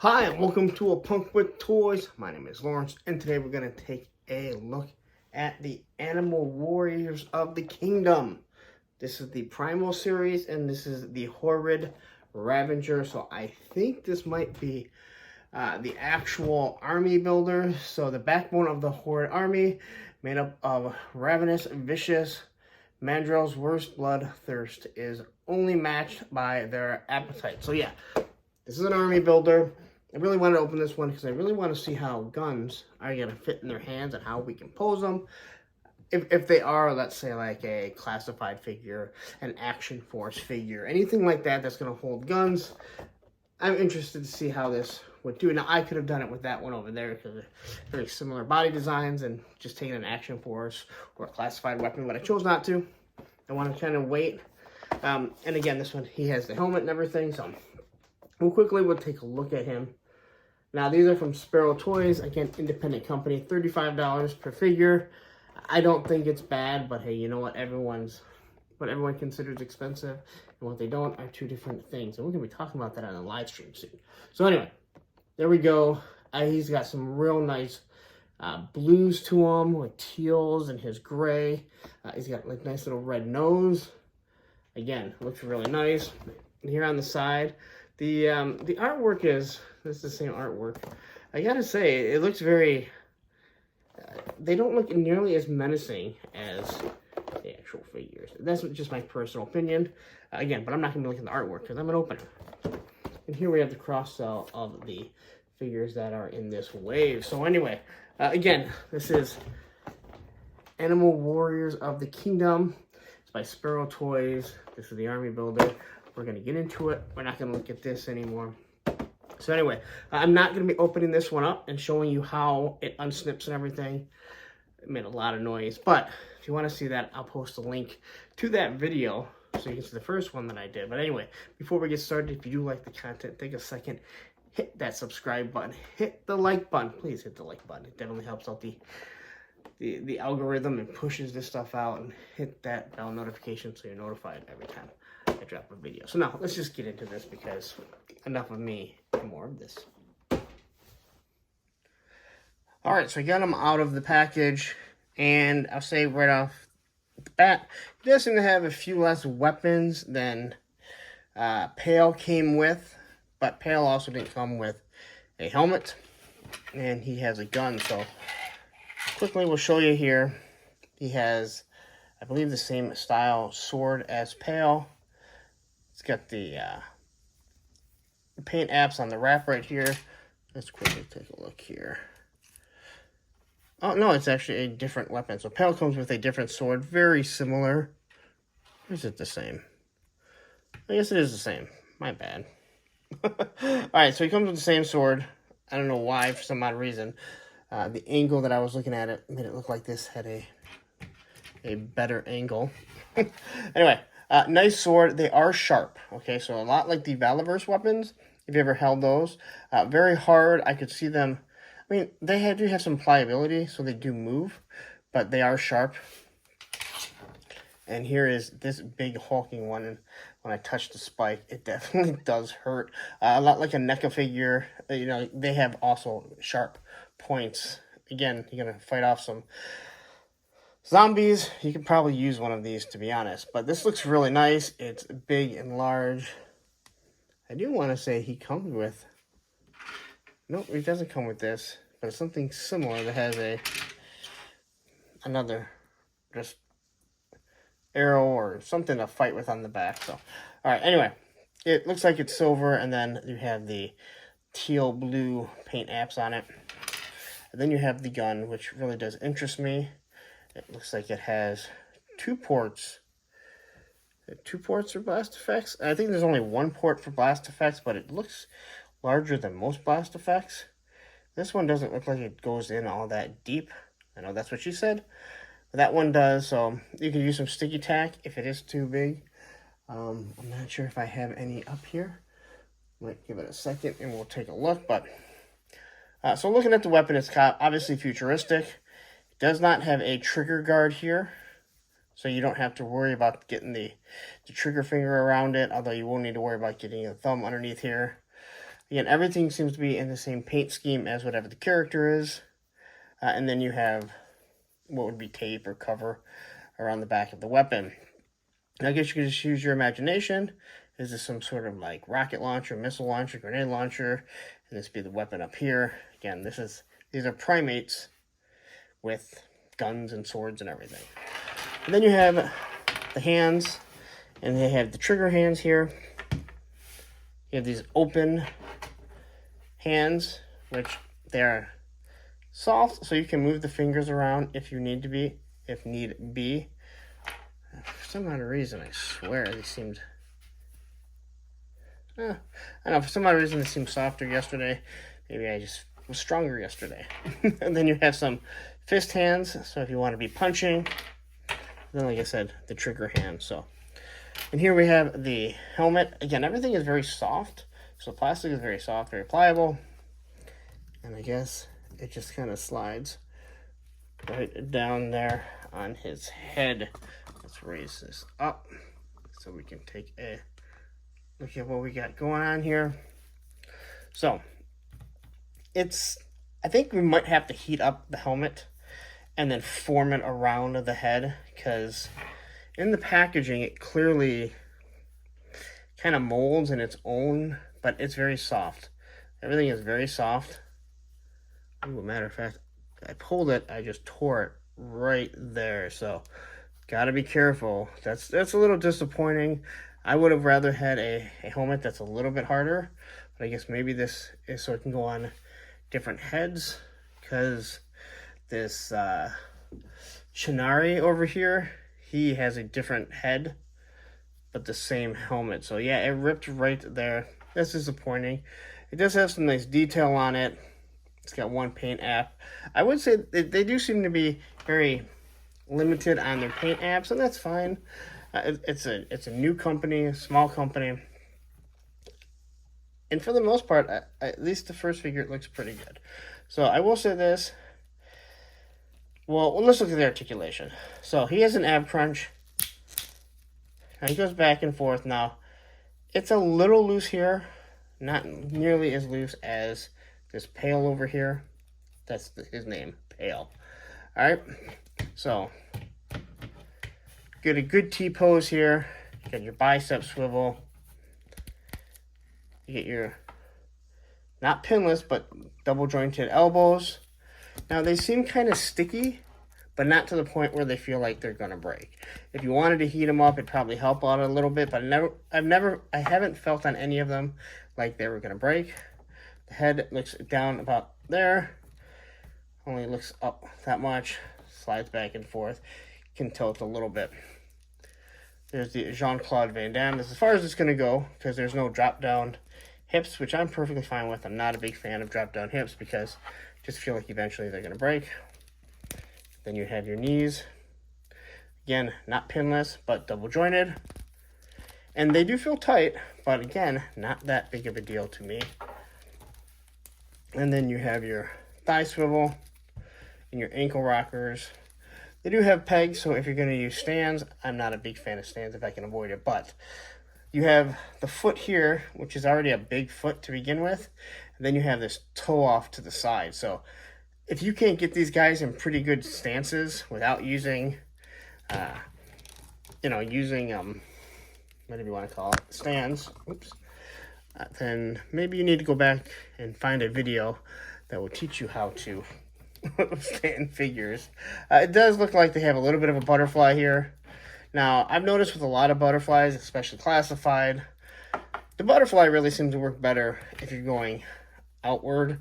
Hi, and welcome to A Punk with Toys. My name is Lawrence, and today we're going to take a look at the Animal Warriors of the Kingdom. This is the Primal series, and this is the Horrid Ravanger. So I think this might be the actual army builder. So the backbone of the Horrid army, made up of ravenous, vicious mandrills, worst bloodthirst, is only matched by their appetite. So yeah, this is an army builder. I really wanted to open this one because I really want to see how guns are going to fit in their hands and how we can pose them. If they are, let's say, like a classified figure, an action force figure, anything like that that's going to hold guns, I'm interested to see how this would do. Now, I could have done it with that one over there because they're very similar body designs and just taking an action force or a classified weapon, but I chose not to. I want to kind of wait. And again, this one, he has the helmet and everything, so we'll take a look at him. Now, these are from Spero Toys. Again, independent company, $35 per figure. I don't think it's bad, but hey, you know what? What everyone considers expensive and what they don't are two different things. And we're going to be talking about that on a live stream soon. So anyway, there we go. He's got some real nice blues to him with teals and his gray. He's got like nice little red nose. Again, looks really nice. And here on the side, the artwork is the same artwork. I gotta say, it looks very. They don't look nearly as menacing as the actual figures. That's just my personal opinion. Again, but I'm not gonna look at the artwork because I'm an opener. And here we have the cross sell of the figures that are in this wave. So anyway, again, this is Animal Warriors of the Kingdom. It's by Spero Toys. This is the army builder. We're going to get into it. We're not going to look at this anymore. So anyway, I'm not going to be opening this one up and showing you how it unsnips and everything. It made a lot of noise. But if you want to see that, I'll post a link to that video so you can see the first one that I did. But anyway, before we get started, if you do like the content, take a second, hit that subscribe button, hit the like button. Please hit the like button. It definitely helps out the algorithm and pushes this stuff out, and hit that bell notification so you're notified every time I drop a video. So now let's just get into this because enough of me and more of this. All right, so I got him out of the package, and I'll say right off the bat, he does seem to have a few less weapons than Pale came with, but Pale also didn't come with a helmet, and he has a gun. So quickly we'll show you here. He has, I believe, the same style sword as Pale. It's got the paint apps on the wrap right here. Let's quickly take a look here. Oh, no, it's actually a different weapon. So Pale comes with a different sword, very similar. Or is it the same? I guess it is the same. My bad. Alright, so he comes with the same sword. I don't know why, for some odd reason. The angle that I was looking at it made it look like this had a better angle. Anyway, nice sword. They are sharp. Okay, so a lot like the Valiverse weapons, if you ever held those. Very hard. I could see them. I mean, they do have some pliability, so they do move, but they are sharp. And here is this big hulking one, and when I touch the spike, it definitely does hurt. A lot like a NECA figure, you know, they have also sharp points. Again, you're going to fight off some zombies. You could probably use one of these, to be honest. But this looks really nice. It's big and large. I do want to say he comes with... Nope, he doesn't come with this. But it's something similar that has another just arrow or something to fight with on the back. So, alright, anyway. It looks like it's silver, and then you have the teal blue paint apps on it. And then you have the gun, which really does interest me. It looks like it has two ports. Two ports for blast effects. I think there's only one port for blast effects, but it looks larger than most blast effects. This one doesn't look like it goes in all that deep. I know that's what she said. But that one does, so you can use some sticky tack if it is too big. I'm not sure if I have any up here. Might give it a second and we'll take a look. But so looking at the weapon, it's obviously futuristic. It does not have a trigger guard here, so you don't have to worry about getting the trigger finger around it, although you will need to worry about getting a thumb underneath here. Again, everything seems to be in the same paint scheme as whatever the character is. And then you have what would be tape or cover around the back of the weapon. And I guess you could just use your imagination. Is this some sort of like rocket launcher, missile launcher, grenade launcher? And this would be the weapon up here. Again, these are primates with guns and swords and everything. And then you have the hands, and they have the trigger hands here. You have these open hands, which they are soft, so you can move the fingers around if you need to be, if need be. For some odd reason, I swear they seemed... I don't know, for some odd reason they seemed softer yesterday. Maybe I just was stronger yesterday. And then you have some fist hands, so if you want to be punching. Then, like I said, the trigger hand. So, and here we have the helmet. Again, everything is very soft. So the plastic is very soft, very pliable. And I guess it just kind of slides right down there on his head. Let's raise this up so we can take a look at what we got going on here. So, I think we might have to heat up the helmet and then form it around the head, because in the packaging it clearly kind of molds in its own, but it's very soft. Everything is very soft. Ooh, matter of fact, I pulled it, I just tore it right there, so gotta be careful. That's a little disappointing. I would have rather had a helmet that's a little bit harder, but I guess maybe this is so it can go on different heads, because this Shinari over here, he has a different head, but the same helmet. So yeah, it ripped right there. That's disappointing. It does have some nice detail on it. It's got one paint app. I would say they do seem to be very limited on their paint apps, and that's fine. It's a new company, a small company. And for the most part, at least the first figure, it looks pretty good. So I will say this. Well, let's look at the articulation. So he has an ab crunch. Now he goes back and forth. Now, it's a little loose here. Not nearly as loose as this Pale over here. That's his name, Pale. Alright, so get a good T-pose here. You got your bicep swivel. You get your, not pinless, but double jointed elbows. Now, they seem kind of sticky, but not to the point where they feel like they're going to break. If you wanted to heat them up, it'd probably help out a little bit, but I haven't felt on any of them like they were going to break. The head looks down about there. Only looks up that much. Slides back and forth. Can tilt a little bit. There's the Jean-Claude Van Damme. This is as far as it's going to go, because there's no drop-down hips, which I'm perfectly fine with. I'm not a big fan of drop-down hips, because I just feel like eventually they're going to break. Then you have your knees. Again, not pinless, but double jointed. And they do feel tight, but again, not that big of a deal to me. And then you have your thigh swivel and your ankle rockers. They do have pegs, so if you're going to use stands, I'm not a big fan of stands if I can avoid it, but you have the foot here, which is already a big foot to begin with, and then you have this toe off to the side. So if you can't get these guys in pretty good stances without using, whatever you want to call it, stands, then maybe you need to go back and find a video that will teach you how to stand figures. It does look like they have a little bit of a butterfly here. Now, I've noticed with a lot of butterflies, especially classified, the butterfly really seems to work better if you're going outward,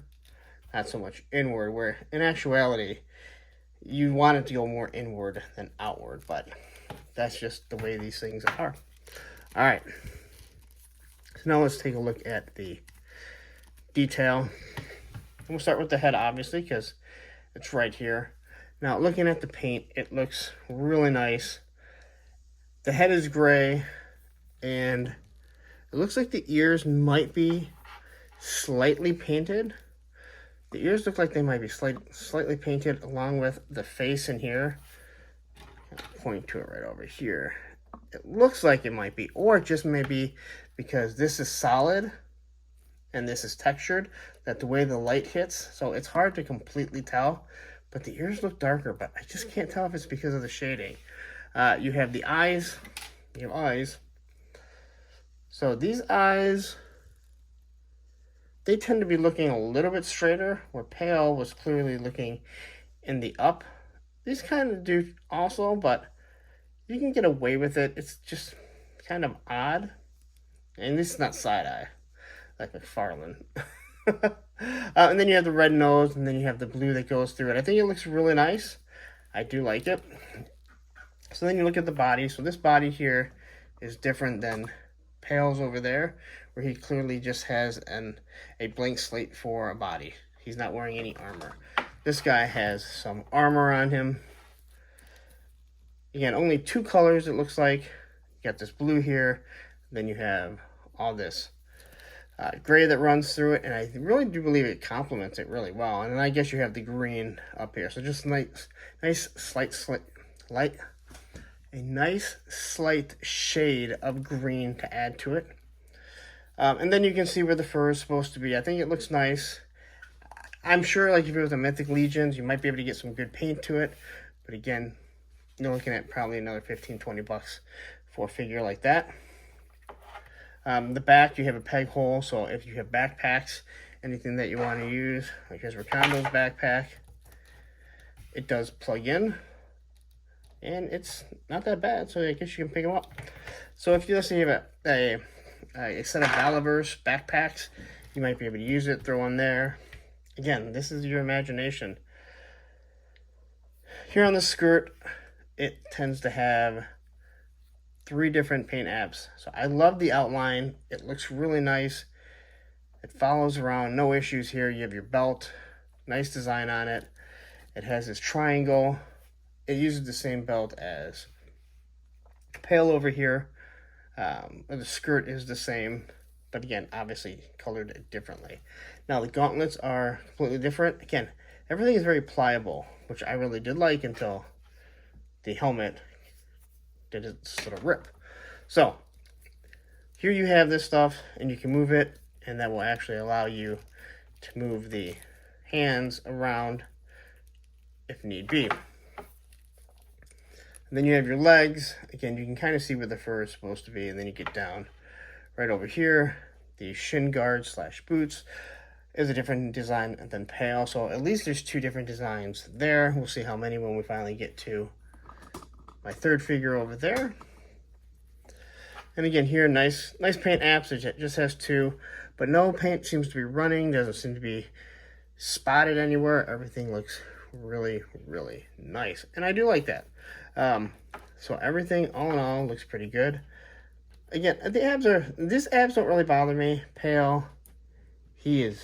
not so much inward, where in actuality, you want it to go more inward than outward, but that's just the way these things are. All right. So now let's take a look at the detail. We'll start with the head, obviously, because it's right here. Now, looking at the paint, it looks really nice. The head is gray, and it looks like the ears might be slightly painted. The ears look like they might be slightly painted, along with the face in here. I'll point to it right over here. It looks like it might be, or it just may be because this is solid, and this is textured, that the way the light hits, so it's hard to completely tell, but the ears look darker, but I just can't tell if it's because of the shading. You have the eyes. You have eyes. So these eyes, they tend to be looking a little bit straighter, where Pale was clearly looking in the up. These kind of do also, but you can get away with it. It's just kind of odd. And this is not side-eye, like McFarlane. And then you have the red nose, and then you have the blue that goes through it. I think it looks really nice. I do like it. So then you look at the body. So this body here is different than Pale's over there, where he clearly just has a blank slate for a body. He's not wearing any armor. This guy has some armor on him. Again, only 2 colors it looks like. You got this blue here, then you have all this gray that runs through it, and I really do believe it complements it really well. And then I guess you have the green up here, so just nice slight shade of green to add to it. And then you can see where the fur is supposed to be. I think it looks nice. I'm sure, like, if it was a Mythic Legions, you might be able to get some good paint to it. But again, you're looking at probably another 15-20 bucks for a figure like that. The back, you have a peg hole, so if you have backpacks, anything that you want to use, like here's Ricardo's backpack, it does plug in, and it's not that bad, so I guess you can pick them up. So if you let's say you have a set of Valivers backpacks, you might be able to use it, throw on there. Again, this is your imagination. Here on the skirt, it tends to have 3 different paint apps. So I love the outline. It looks really nice. It follows around, no issues here. You have your belt, nice design on it. It has this triangle. It uses the same belt as Pale over here. The skirt is the same, but again, obviously colored differently. Now the gauntlets are completely different. Again, everything is very pliable, which I really did like until the helmet did it sort of rip. So here you have this stuff, and you can move it, and that will actually allow you to move the hands around if need be. And then you have your legs. Again, you can kind of see where the fur is supposed to be, and then you get down right over here. The shin guard / boots is a different design than Pale, so at least there's 2 different designs there. We'll see how many when we finally get to my third figure over there. And again, here, nice paint apps. It just has 2, but no paint seems to be running. Doesn't seem to be spotted anywhere. Everything looks really, really nice, and I do like that. So everything, all in all, looks pretty good. Again, these abs don't really bother me. Pale, he is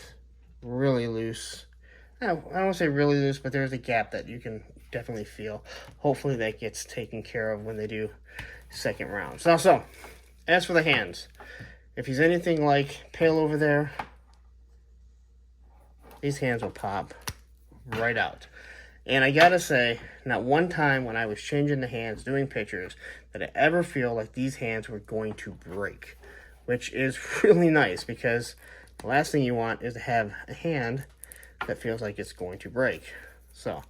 really loose. I don't want to say really loose, but there's a gap that you can definitely feel. Hopefully that gets taken care of when they do second rounds. So as for the hands, if he's anything like Pale over there, these hands will pop right out. And I gotta say, not one time when I was changing the hands, doing pictures, did I ever feel like these hands were going to break, which is really nice, because the last thing you want is to have a hand that feels like it's going to break. So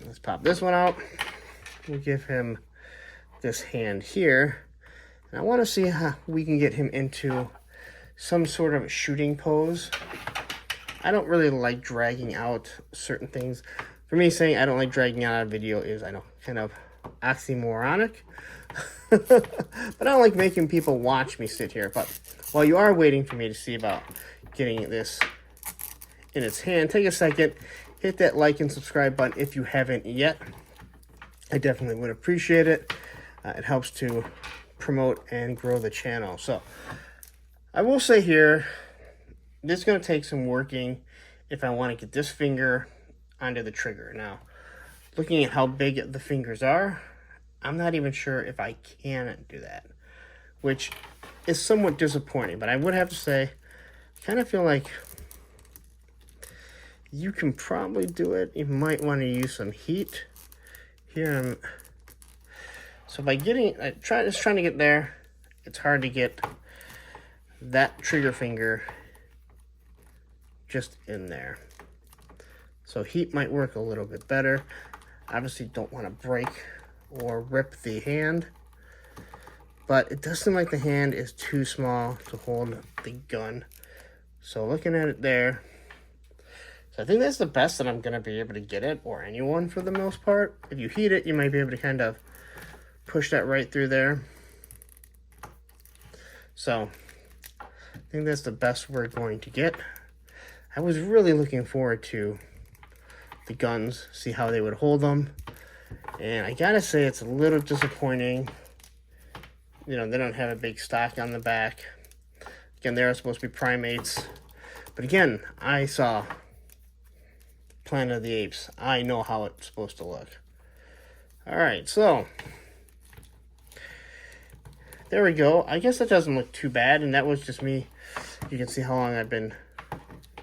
let's pop this one out. We'll give him this hand here. And I want to see how we can get him into some sort of shooting pose. I don't really like dragging out certain things. For me, saying I don't like dragging out a video is, I know, kind of oxymoronic. But I don't like making people watch me sit here. But while you are waiting for me to see about getting this in its hand, take a second, hit that like and subscribe button if you haven't yet. I definitely would appreciate it. It helps to promote and grow the channel. So I will say here, this is going to take some working if I want to get this finger onto the trigger. Now, looking at how big the fingers are, I'm not even sure if I can do that, which is somewhat disappointing. But I would have to say, I kind of feel like you can probably do it. You might want to use some heat. Here so by getting, just trying to get there, it's hard to get that trigger finger just in there. So heat might work a little bit better. Obviously don't want to break or rip the hand, but it does seem like the hand is too small to hold the gun. So looking at it there, so I think that's the best that I'm going to be able to get it, or anyone for the most part. If you heat it, you might be able to kind of push that right through there. So I think that's the best we're going to get. I was really looking forward to the guns, see how they would hold them. And I gotta say, it's a little disappointing. You know, they don't have a big stock on the back. Again, they're supposed to be primates. But again, I saw Planet of the Apes. I know how it's supposed to look. Alright, so there we go. I guess that doesn't look too bad, and that was just me. You can see how long I've been,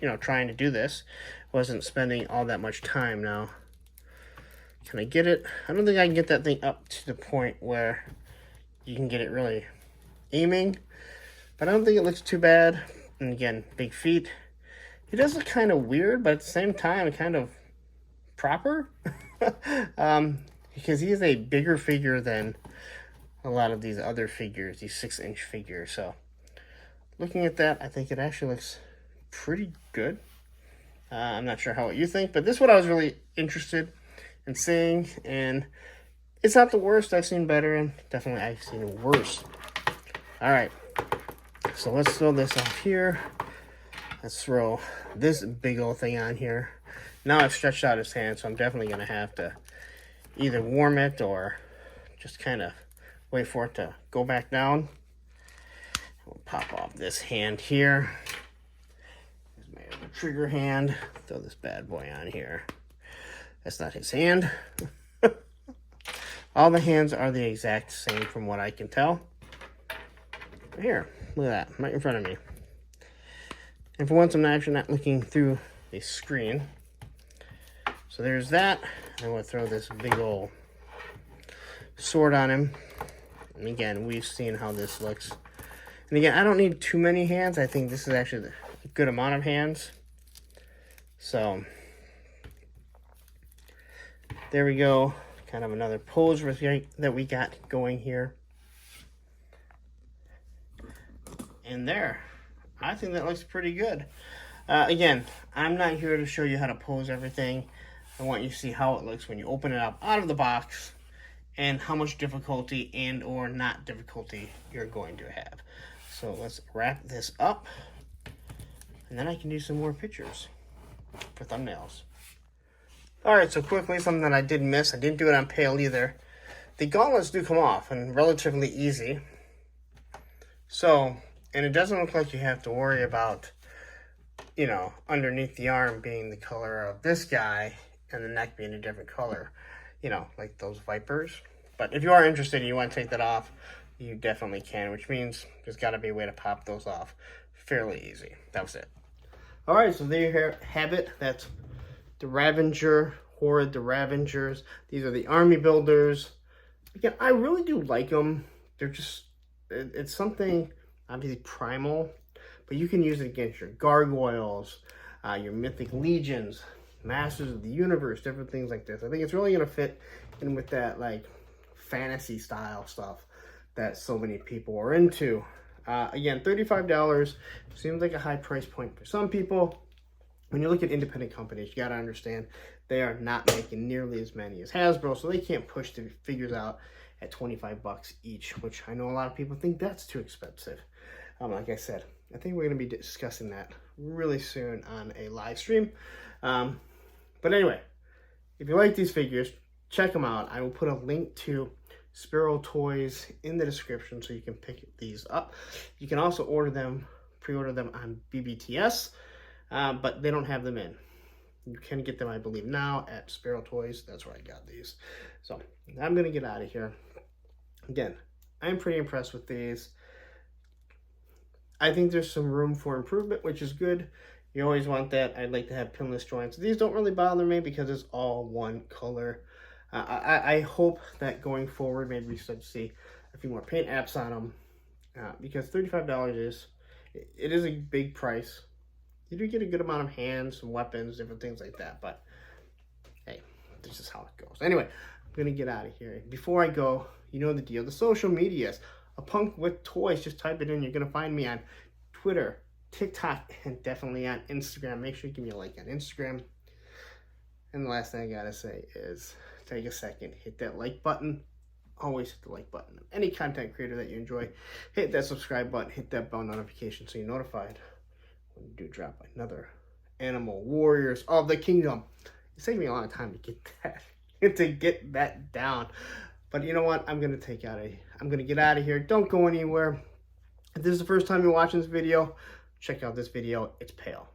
you know, trying to do this. Wasn't spending all that much time now. Can I get it? I don't think I can get that thing up to the point where you can get it really aiming, but I don't think it looks too bad. And again, big feet. He does look kind of weird, but at the same time, kind of proper. Because he is a bigger figure than a lot of these other figures, these 6-inch figures. So looking at that, I think it actually looks pretty good. I'm not sure how you think, but this is what I was really interested in seeing, and it's not the worst. I've seen better, and definitely I've seen worse. All right, so let's throw this off here. Let's throw this big old thing on here. Now I've stretched out his hand, so I'm definitely going to have to either warm it or just kind of wait for it to go back down. We'll pop off this hand here. Trigger hand. Throw this bad boy on here. That's not his hand. All the hands are the exact same from what I can tell. Here, look at that, right in front of me. And for once, I'm actually not looking through a screen. So there's that. I'm going to throw this big old sword on him. And again, we've seen how this looks. And again, I don't need too many hands. I think this is actually a good amount of hands. So there we go. Kind of another pose that we got going here. And there. I think that looks pretty good. Again, I'm not here to show you how to pose everything. I want you to see how it looks when you open it up out of the box, and how much difficulty and or not difficulty you're going to have. So let's wrap this up, and then I can do some more pictures for thumbnails. Alright, so quickly, something that I did miss. I didn't do it on Pale either. The gauntlets do come off, and relatively easy. So, and it doesn't look like you have to worry about, you know, underneath the arm being the color of this guy, and the neck being a different color. You know, like those Vipers. But if you are interested and you want to take that off, you definitely can, which means there's got to be a way to pop those off fairly easy. That was it. Alright, so there you have it. That's the Ravanger, Horrid the Ravengers. These are the army builders. Again, I really do like them. They're just, it's something obviously primal, but you can use it against your gargoyles, your mythic legions, masters of the universe, different things like this. I think it's really going to fit in with that like fantasy style stuff that so many people are into. Again, $35 seems like a high price point for some people. When you look at independent companies, you got to understand they are not making nearly as many as Hasbro, so they can't push the figures out at 25 bucks each, which I know a lot of people think that's too expensive. Like I said, I think we're going to be discussing that really soon on a live stream. But anyway, if you like these figures, check them out. I will put a link to Spero Toys in the description so you can pick these up. You can also order them, pre-order them on BBTS, but they don't have them in. You can get them, I believe, now at Spero Toys. That's where I got these. So I'm going to get out of here. Again, I'm pretty impressed with these. I think there's some room for improvement, which is good. You always want that. I'd like to have pinless joints. These don't really bother me because it's all one color. I hope that going forward, maybe we start to see a few more paint apps on them, because $35 is It is a big price. You do get a good amount of hands, some weapons, different things like that, but hey, this is how it goes. Anyway, I'm gonna get out of here. Before I go, you know the deal. The social medias, A Punk with Toys. Just type it in. You're gonna find me on Twitter, TikTok, and definitely on Instagram. Make sure you give me a like on Instagram. And the last thing I gotta say is take a second, hit that like button. Always hit the like button. Any content creator that you enjoy, hit that subscribe button, hit that bell notification so you're notified when you do drop another Animal Warriors of the Kingdom. It's taking me a long time to get that down. But you know what? I'm gonna get out of here. Don't go anywhere. If this is the first time you're watching this video, check out this video. It's pale.